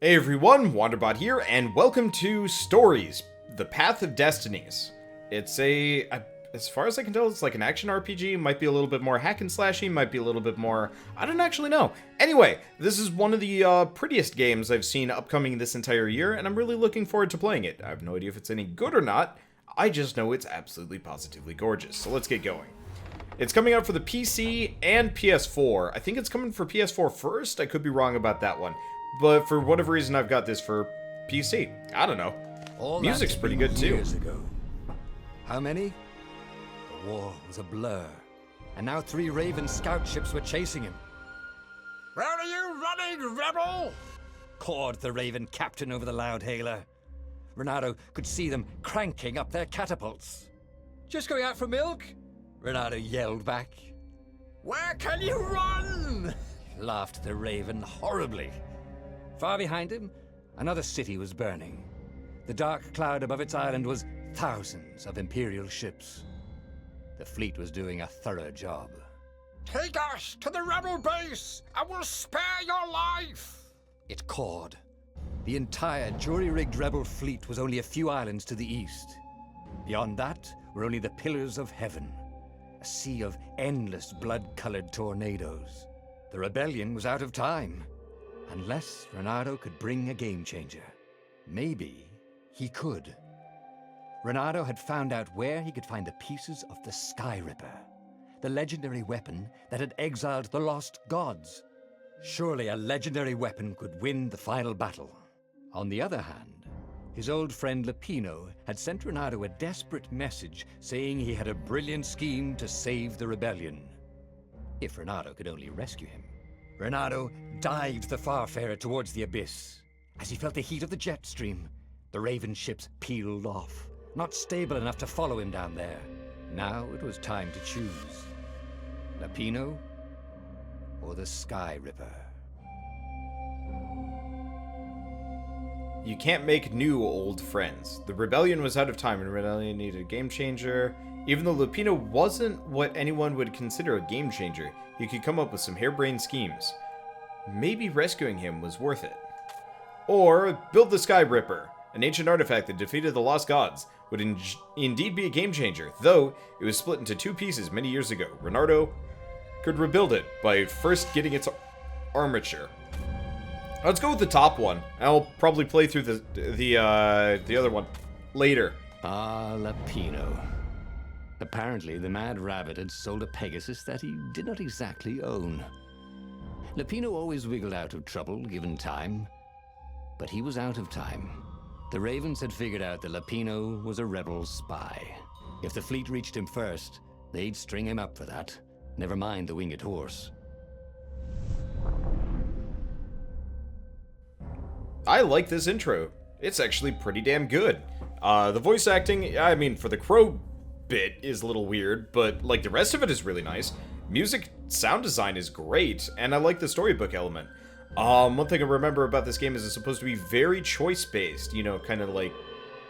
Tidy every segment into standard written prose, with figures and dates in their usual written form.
Hey everyone, Wanderbot here, and welcome to Stories, the Path of Destinies. It's as far as I can tell, it's like an action RPG, might be a little bit more hack and slashy, might be a little bit more, I don't actually know. Anyway, this is one of the prettiest games I've seen upcoming this entire year, and I'm really looking forward to playing it. I have no idea if it's any good or not, I just know it's absolutely positively gorgeous, so let's get going. It's coming out for the PC and PS4. I think it's coming for PS4 first, I could be wrong about that one. But for whatever reason, I've got this for PC. I don't know. Music's pretty good too. Years ago. How many? The war was a blur, and now 3 Raven scout ships were chasing him. "Where are you running, rebel?" cawed the Raven captain over the loud hailer. Reynardo could see them cranking up their catapults. "Just going out for milk?" Reynardo yelled back. "Where can you run?" laughed the Raven horribly. Far behind him, another city was burning. The dark cloud above its island was thousands of Imperial ships. The fleet was doing a thorough job. "Take us to the rebel base, and we'll spare your life!" it cawed. The entire jury-rigged rebel fleet was only a few islands to the east. Beyond that were only the pillars of heaven, a sea of endless blood-colored tornadoes. The rebellion was out of time. Unless Reynardo could bring a game changer. Maybe he could. Reynardo had found out where he could find the pieces of the Sky Ripper, the legendary weapon that had exiled the lost gods. Surely a legendary weapon could win the final battle. On the other hand, his old friend Lapino had sent Reynardo a desperate message saying he had a brilliant scheme to save the rebellion. If Reynardo could only rescue him. Reynardo dived the Farfarer towards the abyss. As he felt the heat of the jet stream, the Raven ships peeled off, not stable enough to follow him down there. Now it was time to choose. Lapino or the Sky Ripper. You can't make new old friends. The rebellion was out of time and rebellion needed a game changer. Even though Lapino wasn't what anyone would consider a game changer, he could come up with some harebrained schemes. Maybe rescuing him was worth it. Or build the Sky Ripper, an ancient artifact that defeated the lost gods, would indeed be a game changer, though it was split into 2 pieces many years ago. Reynardo could rebuild it by first getting its armature. Let's go with the top one. I'll probably play through the other one later. Ah, Lapino. Apparently, the Mad Rabbit had sold a Pegasus that he did not exactly own. Lapino always wiggled out of trouble, given time. But he was out of time. The Ravens had figured out that Lapino was a rebel spy. If the fleet reached him first, they'd string him up for that. Never mind the winged horse. I like this intro. It's actually pretty damn good. The voice acting, I mean, for the crow bit is a little weird, but like the rest of it is really nice. Music sound design is great, and I like the storybook element. One thing I remember about this game is it's supposed to be very choice based, you know, kind of like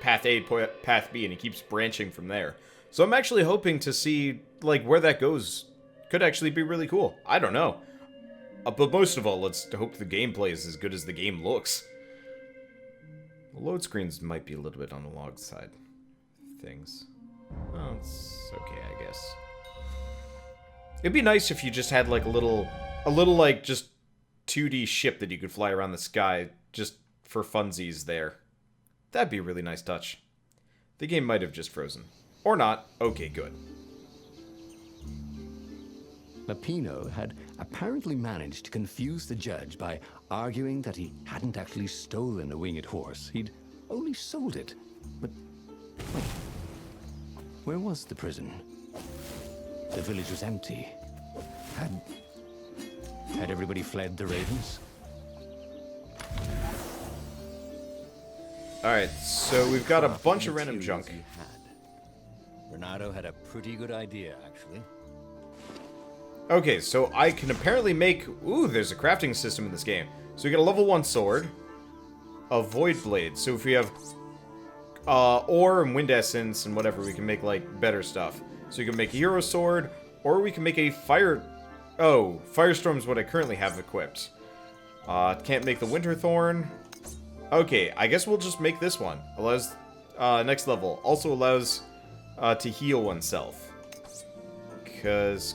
path A, path B, and it keeps branching from there. So I'm actually hoping to see like where that goes. Could actually be really cool. I don't know. But most of all, let's hope the gameplay is as good as the game looks. The load screens might be a little bit on the log side of things. Oh, it's okay, I guess. It'd be nice if you just had like a little like just 2D ship that you could fly around the sky just for funsies there. That'd be a really nice touch. The game might have just frozen. Or not. Okay, good. Lapino had apparently managed to confuse the judge by arguing that he hadn't actually stolen a winged horse. He'd only sold it. But wait. Where was the prison? The village was empty. Had everybody fled the Ravens? Alright, so we've got a bunch of random junk. Reynardo had a pretty good idea, actually. Okay, so I can apparently make... Ooh, there's a crafting system in this game. So we got a level 1 sword. A void blade. So if we have ore and wind essence and whatever, we can make, like, better stuff. So we can make a hero sword, or we can make a fire... Oh, Firestorm's what I currently have equipped. Can't make the Winter Thorn. Okay, I guess we'll just make this one. Allows, next level. Also allows, to heal oneself. Because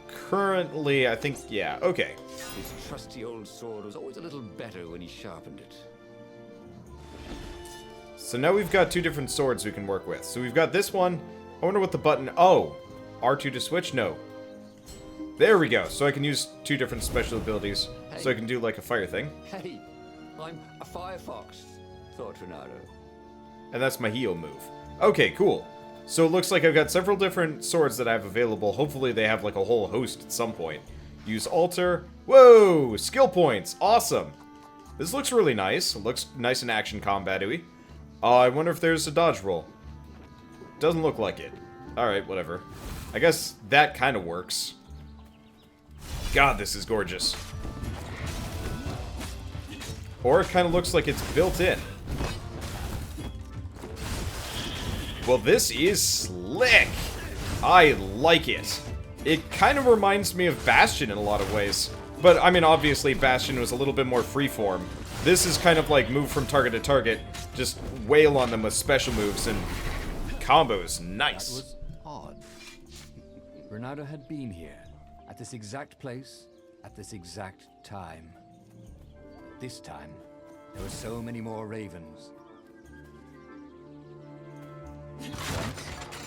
currently, I think, yeah, okay. His trusty old sword was always a little better when he sharpened it. So now we've got 2 different swords we can work with. So we've got this one. I wonder what the button... Oh! R2 to switch? No. There we go. So I can use 2 different special abilities. Hey. So I can do like a fire thing. Hey, I'm a firefox, thought Reynardo. And that's my heal move. Okay, cool. So it looks like I've got several different swords that I have available. Hopefully they have like a whole host at some point. Use altar. Whoa! Skill points! Awesome! This looks really nice. It looks nice in action combat-y. I wonder if there's a dodge roll. Doesn't look like it. Alright, whatever. I guess that kind of works. God, this is gorgeous. Or it kind of looks like it's built in. Well, this is slick. I like it. It kind of reminds me of Bastion in a lot of ways. But, I mean, obviously, Bastion was a little bit more freeform. This is kind of like move from target to target, just wail on them with special moves and combos. Nice. That was odd. Reynardo had been here, at this exact place, at this exact time. This time, there were so many more ravens. Once,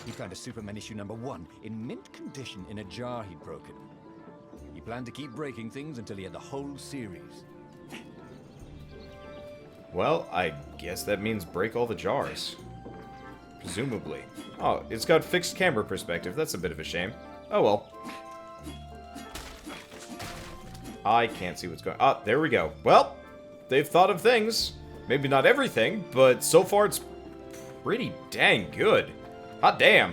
he found a Superman issue #1 in mint condition in a jar he'd broken. He planned to keep breaking things until he had the whole series. Well, I guess that means break all the jars. Presumably. Oh, it's got fixed camera perspective. That's a bit of a shame. Oh well. I can't see what's going on. Ah, there we go. Well, they've thought of things. Maybe not everything, but so far it's pretty dang good. Hot damn.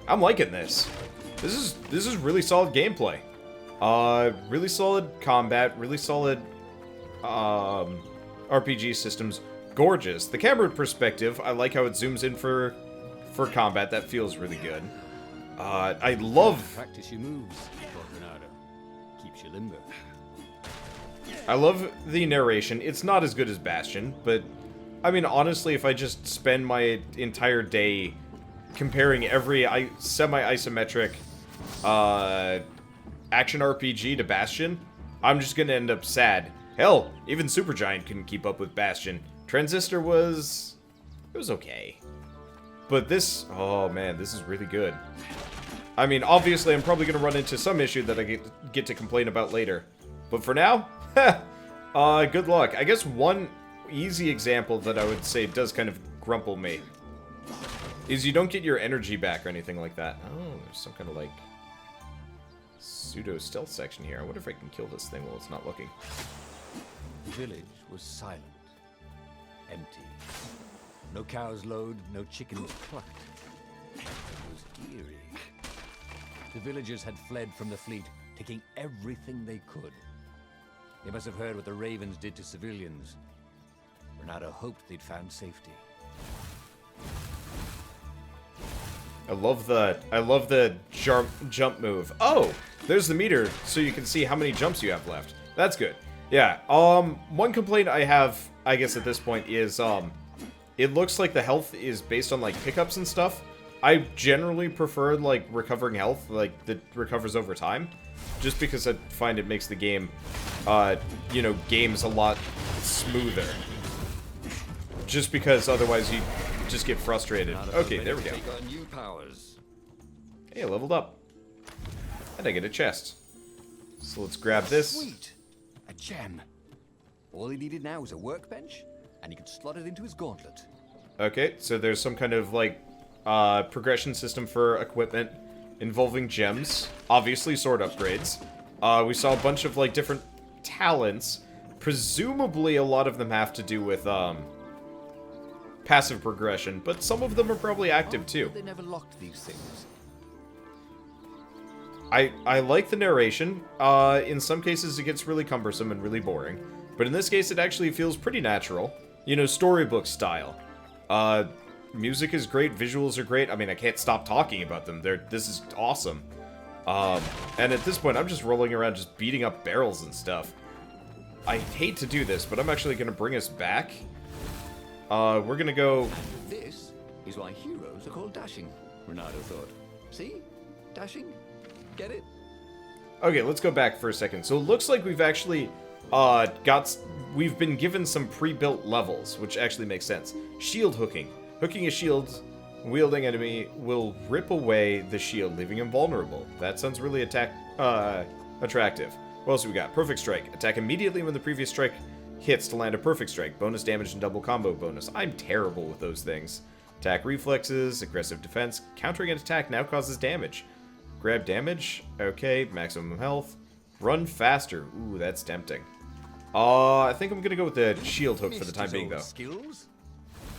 I'm liking this. This is really solid gameplay. Really solid combat, really solid RPG systems. Gorgeous. The camera perspective, I like how it zooms in for combat. That feels really good. I love... Practice your moves, thought Reynardo. Keeps you limber. I love the narration. It's not as good as Bastion, but... I mean, honestly, if I just spend my entire day comparing every semi-isometric action RPG to Bastion, I'm just gonna end up sad. Hell, even Supergiant couldn't keep up with Bastion. Transistor was... it was okay. But this... oh man, this is really good. I mean, obviously, I'm probably gonna run into some issue that I get to complain about later. But for now, good luck. I guess one easy example that I would say does kind of grumple me is you don't get your energy back or anything like that. Oh, there's some kind of like pseudo-stealth section here. I wonder if I can kill this thing while it's not looking. The village was silent, empty. No cows lowed, no chickens clucked. It was eerie. The villagers had fled from the fleet, taking everything they could. They must have heard what the ravens did to civilians. Reynardo hoped they'd found safety. I love the jump move. Oh, there's the meter, so you can see how many jumps you have left. That's good. Yeah. One complaint I have, I guess at this point is it looks like the health is based on like pickups and stuff. I generally prefer like recovering health, like that recovers over time, just because I find it makes the game, you know, games a lot smoother. Just because otherwise you just get frustrated. Okay, there we go. New powers. Hey, I leveled up. And I get a chest. So let's grab this. Sweet. A gem. All he needed now was a workbench, and he could slot it into his gauntlet. Okay, so there's some kind of like progression system for equipment involving gems. Obviously sword upgrades. We saw a bunch of like different talents. Presumably a lot of them have to do with passive progression, but some of them are probably active too. They never locked these things. I like the narration. In some cases it gets really cumbersome and really boring, but in this case it actually feels pretty natural. You know, storybook style. Music is great, visuals are great. I mean, I can't stop talking about them. This is awesome. And at this point I'm just rolling around just beating up barrels and stuff. I hate to do this, but I'm actually going to bring us back We're gonna go... This is why heroes are called dashing, Reynardo thought. See? Dashing? Get it? Okay, let's go back for a second. So it looks like we've actually we've been given some pre-built levels, which actually makes sense. Shield hooking. Hooking a shield, wielding enemy will rip away the shield, leaving him vulnerable. That sounds really attractive. What else we got? Perfect strike. Attack immediately when the previous strike hits to land a perfect strike. Bonus damage and double combo bonus. I'm terrible with those things. Attack reflexes, aggressive defense. Countering an attack now causes damage. Grab damage. Okay, maximum health. Run faster. Ooh, that's tempting. I think I'm gonna go with the shield hook for the time being, though. Skills?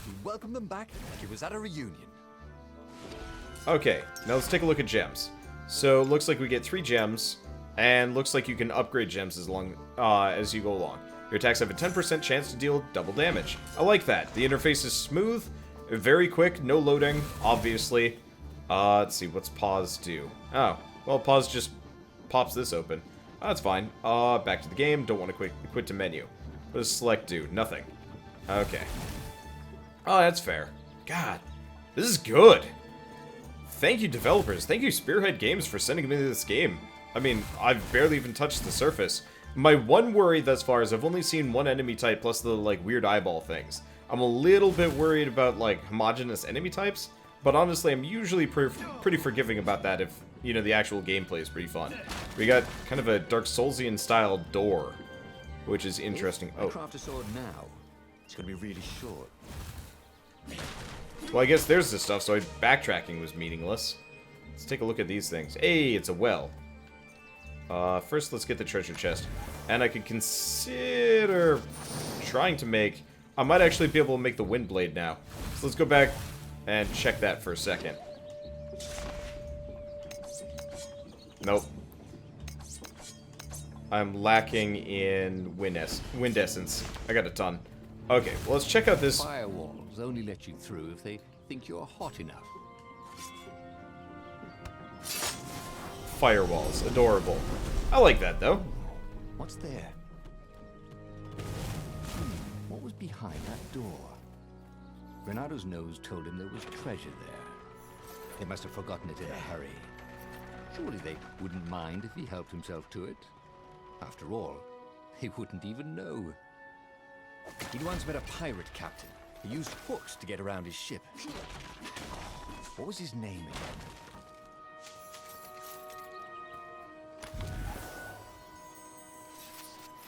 We welcome them back like it was at a reunion. Okay, now let's take a look at gems. So, looks like we get 3 gems, and looks like you can upgrade gems as long as you go along. Your attacks have a 10% chance to deal double damage. I like that. The interface is smooth, very quick, no loading, obviously. Let's see, what's pause do? Oh, well, pause just pops this open. That's fine. Back to the game. Don't want to quit to menu. What does select do? Nothing. Okay. Oh, that's fair. God, this is good. Thank you, developers. Thank you, Spearhead Games, for sending me this game. I mean, I've barely even touched the surface. My one worry thus far is I've only seen one enemy type plus the, like, weird eyeball things. I'm a little bit worried about, like, homogeneous enemy types, but honestly, I'm usually pretty forgiving about that if, you know, the actual gameplay is pretty fun. We got kind of a Dark Soulsian style door, which is interesting. If I craft a sword now, it's going to be really short. Well, I guess there's this stuff, so backtracking was meaningless. Let's take a look at these things. Hey, it's a well. First, let's get the treasure chest. And I could consider trying to make... I might actually be able to make the wind blade now. So let's go back and check that for a second. Nope. I'm lacking in wind essence. I got a ton. Okay, well, let's check out this... Firewalls only let you through if they think you're hot enough. Firewalls. Adorable. I like that, though. What's there? What was behind that door? Reynardo's nose told him there was treasure there. They must have forgotten it in a hurry. Surely they wouldn't mind if he helped himself to it. After all, he wouldn't even know. He'd once met a pirate captain who used hooks to get around his ship. What was his name again?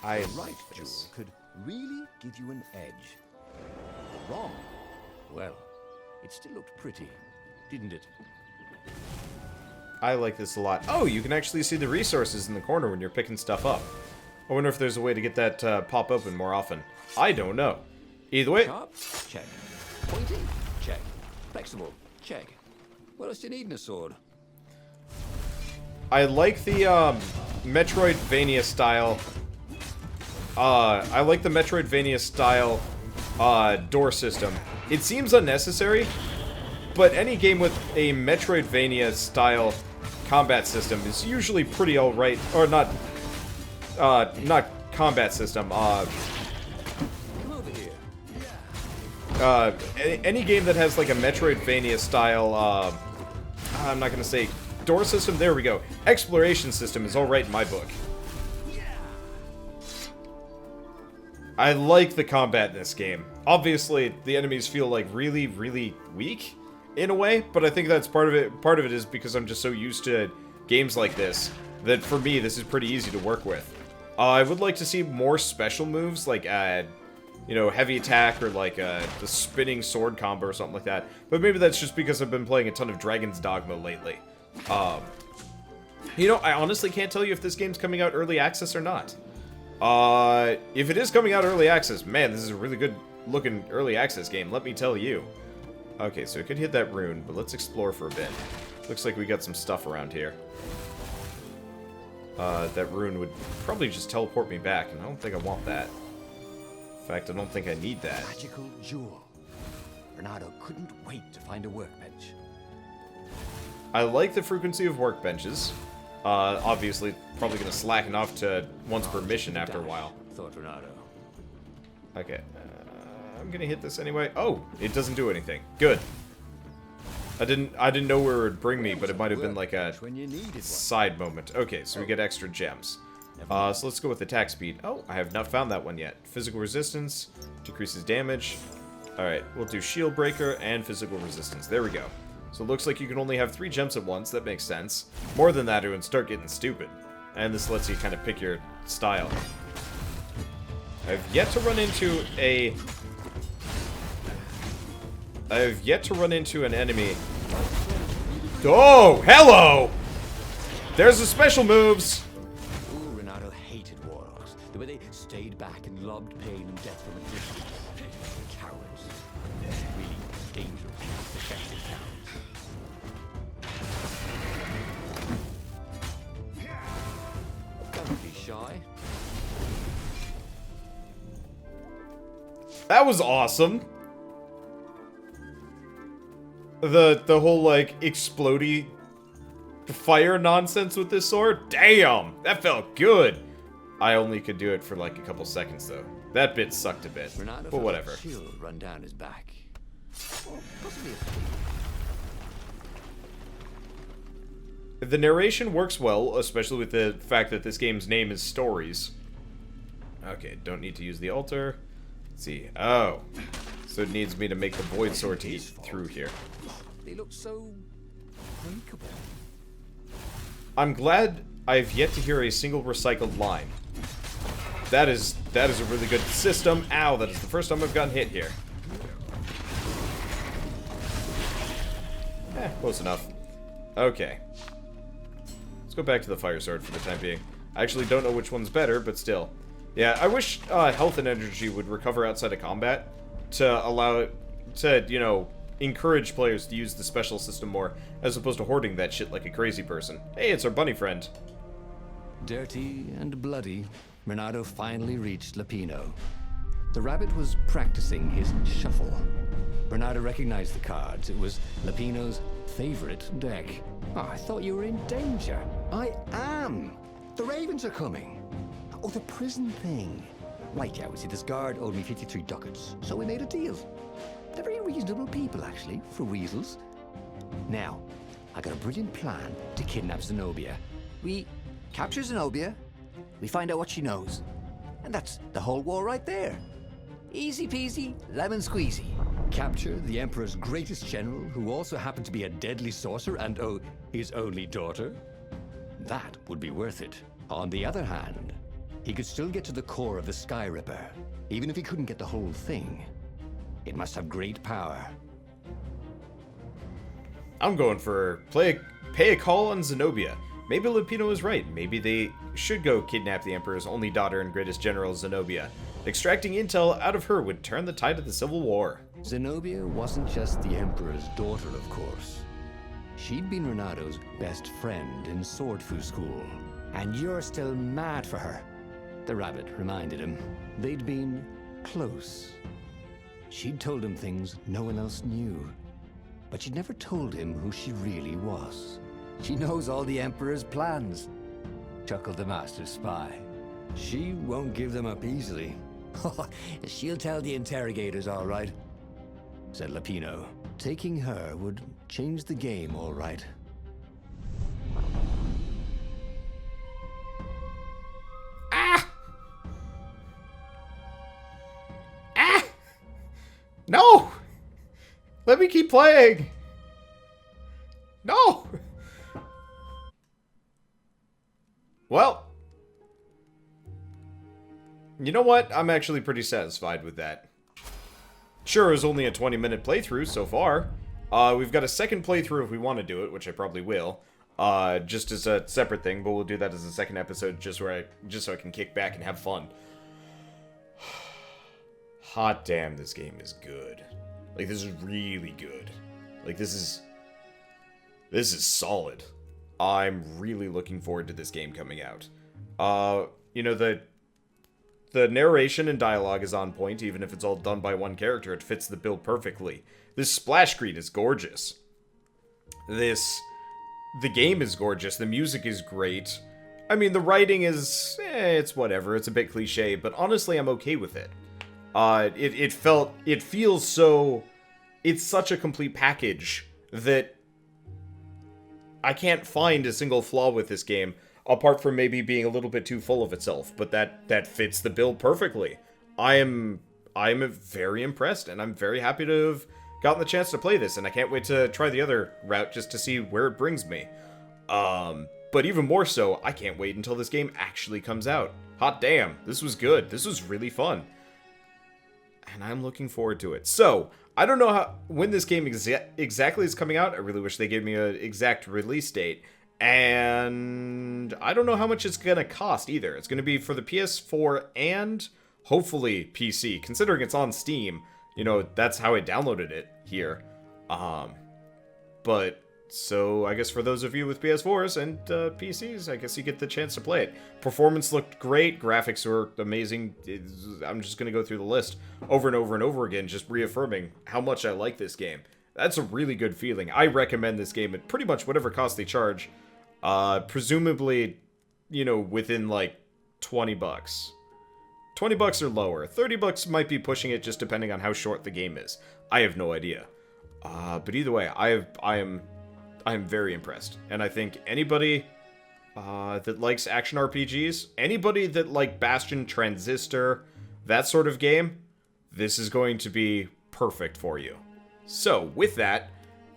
The right jewel could really give you an edge. The wrong, well, it still looked pretty, didn't it? I like this a lot. Oh, you can actually see the resources in the corner when you're picking stuff up. I wonder if there's a way to get that pop open more often. I don't know. Either way... Sharp? Check. Pointy? Check. Flexible? Check. What else do you need in a sword? I like the Metroidvania style... I like the Metroidvania style door system. It seems unnecessary, but any game with a Metroidvania style combat system is usually pretty alright. Or not combat system, Come over here. any game that has like a Metroidvania style, I'm not gonna say door system, there we go. Exploration system is alright in my book. I like the combat in this game. Obviously, the enemies feel like really, really weak in a way, but I think that's part of it. Part of it is because I'm just so used to games like this that for me, this is pretty easy to work with. I would like to see more special moves, like, you know, heavy attack or like the spinning sword combo or something like that. But maybe that's just because I've been playing a ton of Dragon's Dogma lately. You know, I honestly can't tell you if this game's coming out early access or not. If it is coming out early access, man, this is a really good looking early access game, let me tell you. Okay, so we could hit that rune, but let's explore for a bit. Looks like we got some stuff around here. That rune would probably just teleport me back, and I don't think I want that. In fact, I don't think I need that. Magical jewel. Reynardo couldn't wait to find a workbench. I like the frequency of workbenches. Obviously, probably going to slacken off to once per mission after a while. Thought Reynardo. Okay. I'm gonna hit this anyway. Oh, it doesn't do anything. Good. I didn't know where it would bring me, but it might have been like a side moment. Okay, so we get extra gems. So let's go with attack speed. Oh, I have not found that one yet. Physical resistance decreases damage. Alright, we'll do shield breaker and physical resistance. There we go. So it looks like you can only have 3 gems at once. That makes sense. More than that, it would start getting stupid. And this lets you kind of pick your style. I've yet to run into an enemy. Oh, hello! There's the special moves! Ooh, Reynardo hated warlocks. The way they stayed back and lobbed pain and death from a distance. Cowards. Really dangerous, effective cowards. Don't be shy. That was awesome. The whole, like, explodey fire nonsense with this sword? Damn! That felt good! I only could do it for, like, a couple seconds, though. That bit sucked a bit. Reynardo But whatever. felt a chill run down his back. The narration works well, especially with the fact that this game's name is Stories. Okay, don't need to use the altar. Let's see. Oh. So it needs me to make the void sword to get through here. They look so breakable. I'm glad I've yet to hear a single recycled line. That is a really good system. Ow, that is the first time I've gotten hit here. Close enough. Okay. Let's go back to the fire sword for the time being. I actually don't know which one's better, but still. Yeah, I wish health and energy would recover outside of combat to allow it to, you know, encourage players to use the special system more, as opposed to hoarding that shit like a crazy person. Hey, it's our bunny friend. Dirty and bloody, Reynardo finally reached Lapino. The rabbit was practicing his shuffle. Reynardo recognized the cards. It was Lapino's favorite deck. Oh, I thought you were in danger. I am. The ravens are coming. Oh, the prison thing. Right, yeah, see, this guard owed me 53 ducats, so we made a deal. They're very reasonable people, actually, for weasels. Now, I got a brilliant plan to kidnap Zenobia. We capture Zenobia, we find out what she knows, and that's the whole war right there. Easy peasy, lemon squeezy. Capture the Emperor's greatest general, who also happened to be a deadly sorcerer and, oh, his only daughter? That would be worth it. On the other hand, he could still get to the core of the Sky Ripper, even if he couldn't get the whole thing. It must have great power. I'm going for pay a call on Zenobia. Maybe Lapino is right. Maybe they should go kidnap the Emperor's only daughter and greatest general, Zenobia. Extracting intel out of her would turn the tide of the Civil War. Zenobia wasn't just the Emperor's daughter, of course. She'd been Reynardo's best friend in Sword Fu school. And you're still mad for her. The rabbit reminded him. They'd been close. She'd told him things no one else knew. But she'd never told him who she really was. She knows all the Emperor's plans, chuckled the master spy. She won't give them up easily. She'll tell the interrogators, all right, said Lapino. Taking her would change the game, all right. No! Let me keep playing! No! Well, you know what? I'm actually pretty satisfied with that. Sure, it was only a 20-minute playthrough so far. We've got a second playthrough if we want to do it, which I probably will. Just as a separate thing, but we'll do that as a second episode just so I can kick back and have fun. Hot damn, this game is good. Like, this is really good. Like, this is solid. I'm really looking forward to this game coming out. You know, the narration and dialogue is on point, even if it's all done by one character. It fits the bill perfectly. This splash screen is gorgeous. The game is gorgeous. The music is great. I mean, the writing is, it's whatever. It's a bit cliche, but honestly, I'm okay with it. It feels so, it's such a complete package that I can't find a single flaw with this game, apart from maybe being a little bit too full of itself, but that fits the bill perfectly. I am very impressed, and I'm very happy to have gotten the chance to play this, and I can't wait to try the other route just to see where it brings me. But even more so, I can't wait until this game actually comes out. Hot damn, this was good. This was really fun. And I'm looking forward to it. So, I don't know when this game exactly is coming out. I really wish they gave me an exact release date. And I don't know how much it's going to cost either. It's going to be for the PS4 and hopefully PC. Considering it's on Steam, you know, that's how I downloaded it here. But, so I guess for those of you with PS4s and PCs, I guess you get the chance to play it. Performance looked great. Graphics were amazing. I'm just going to go through the list over and over and over again, just reaffirming how much I like this game. That's a really good feeling. I recommend this game at pretty much whatever cost they charge. Presumably, you know, within like 20 bucks. 20 bucks or lower. 30 bucks might be pushing it just depending on how short the game is. I have no idea. But either way, I am very impressed. And I think anybody that likes action RPGs, anybody that like Bastion, Transistor, that sort of game, this is going to be perfect for you. So, with that,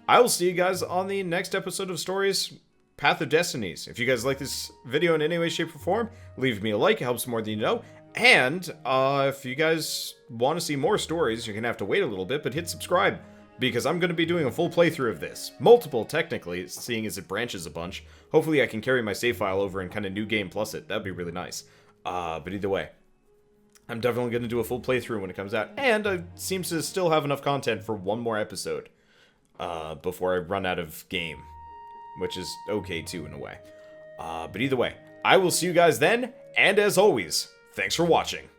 I will see you guys on the next episode of Stories Path of Destinies. If you guys like this video in any way, shape, or form, leave me a like. It helps more than you know. And if you guys want to see more stories, you're going to have to wait a little bit, but hit subscribe, because I'm going to be doing a full playthrough of this. Multiple, technically, seeing as it branches a bunch. Hopefully I can carry my save file over and kind of new game plus it. That'd be really nice. But either way, I'm definitely going to do a full playthrough when it comes out. And I seem to still have enough content for one more episode before I run out of game. Which is okay, too, in a way. But either way, I will see you guys then. And as always, thanks for watching.